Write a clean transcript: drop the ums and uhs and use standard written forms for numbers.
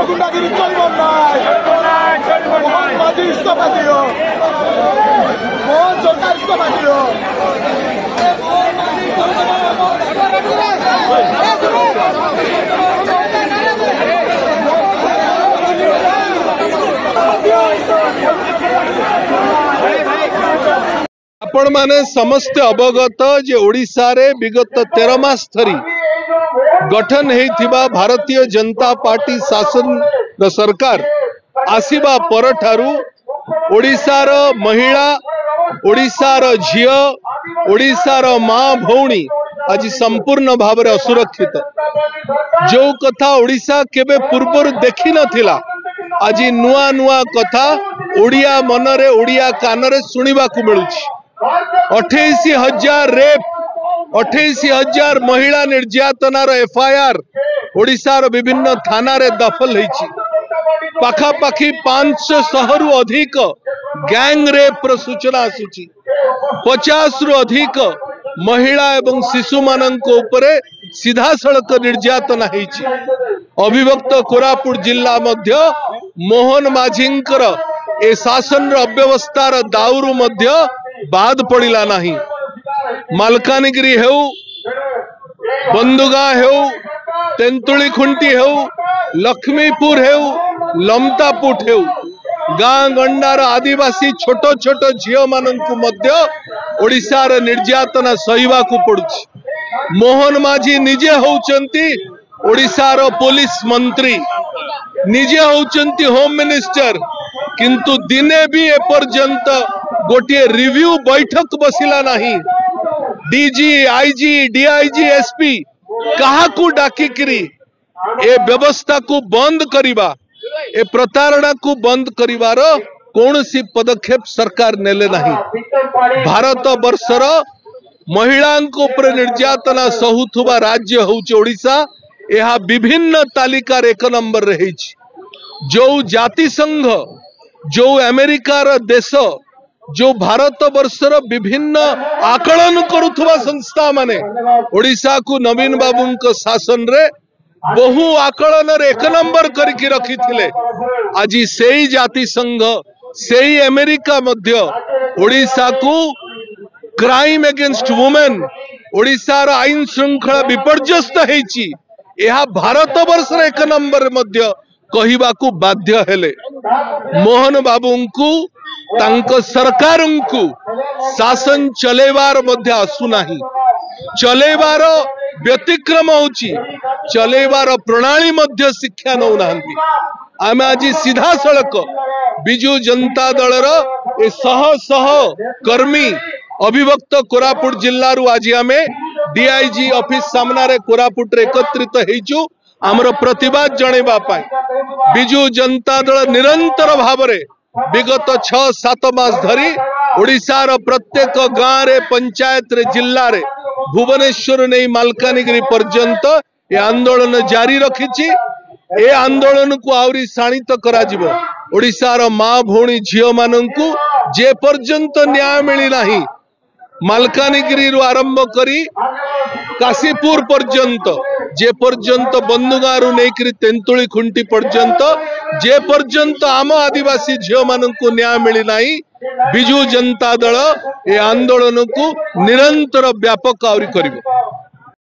गुंडागिरी चलो ना मोहन माझी इस्तीफा दियो मोहन सरकार इस्तीफा दियो आपण माने समस्त अवगत जे ओडिशा रे विगत 13 मास धरी गठन हेथिबा भारतीय जनता पार्टी शासन सरकार आसीबा पर ठारू ओडिशार महिला ओडिशार झियो ओडिशार माँ भौणी आज संपूर्ण भाव में असुरक्षित जो कथा ओडिशा केबे पूर्वर देखि नथिला आज नुआ नुआ कथा ओडिया मनरे ओडिया कानरे सुनिबा को मिलुछि 28,000 रेप 28,000 महिला निर्यातनार एफआईआर ओडिशार विभिन्न थाना रे दफल होईछि पाखापाखि 500 रु अधिक गैंग रेप सूचना आसुछि 50 रु अधिक महिला एवं शिशु मानक उपरे सीधा सड़क निर्यातना होईछि अविभक्त कोरापुट जिला मध्य मोहन माझींकर ए शासन अव्यवस्थार दाउरु मध्य बाद पड़िला नाही मालकानगिरी हेउ बंदुगा हेउ तेंतुली खुंटी हेउ लक्ष्मीपुर हेउ लमतापुट हेउ गाँ गंडार आदिवासी छोट छोट झियो मानंकु मध्य ओडिशार निर्यातना सहिबा को पड़ुछि मोहन माझी निजे होउचंती ओडिशार पुलिस मंत्री निजे होउचंती होम मिनिस्टर किंतु दिने भी एपर्यंत गोटे रिव्यू बैठक बसिला नहीं डीजी आईजी डीआईजी एसपी कहा को डाकिकरी ए व्यवस्था को बंद करिबा ए प्रतारणा को बंद करिवार कौन सी पदक्षेप सरकार नेले नहीं भारत वर्षर महिला निर्यातना सहुथुबा राज्य होउछि ओडिशा यह विभिन्न तालिकार 1 नंबर रही जो जाति संघ जो अमेरिकार देश जो भारत वर्षर विभिन्न आकलन करुथुबा संस्था माने ओडिशा को नवीन बाबू शासन रे बहु आकलन 1 नंबर करके रखी थिले आज सेई जाति संघ सेई अमेरिका मध्य ओडिशा को क्राइम अगेंस्ट वुमेन ओडिशार आईन श्रृंखला विपर्यस्त हेछि यह भारत वर्ष 1 नंबर मध्य कहिबा को बाध्य हेले मोहन बाबू को तांको सरकार को शासन चलेबार मध्य आसु नाही चलेबार व्यतिक्रम होछि चलेबार प्रणाली मध्य शिक्षा नौ नाहंती आम आज सीधा सड़क बिजु जनता दलर ए शह शह कर्मी अविभक्त कोरापुट जिल्लारू आज आमे डीआईजी ऑफिस सामना रे कोरापुट रे एकत्रित हेचु आमर प्रतिवाद जणेबा पाई बिजु जनता दल निरंतर भाव रे विगत 6-7 मास धरी ओडिशार प्रत्येक गाँव रे पंचायत रे जिल्ला रे भुवनेश्वर नहीं मालकानगिरी पर्यंत ए आंदोलन जारी रखिछि ए आंदोलन को आउरी शाणित करा जिवो ओडिशार माँ भौणी झियो मानंकु जे पर्यंत न्याय मिली नाही मालकानगिरी रु आरंभ करी काशीपुर पर्यंत जे पर्यंत बंदुगारू नहीं तेंतुली खुंटी पर्यंत जे पर्यंत आम आदिवासी झियो मानंकु न्याय मिली नाही बिजु जनता दल ए आंदोलन को निरंतर व्यापक आउरी करिवो।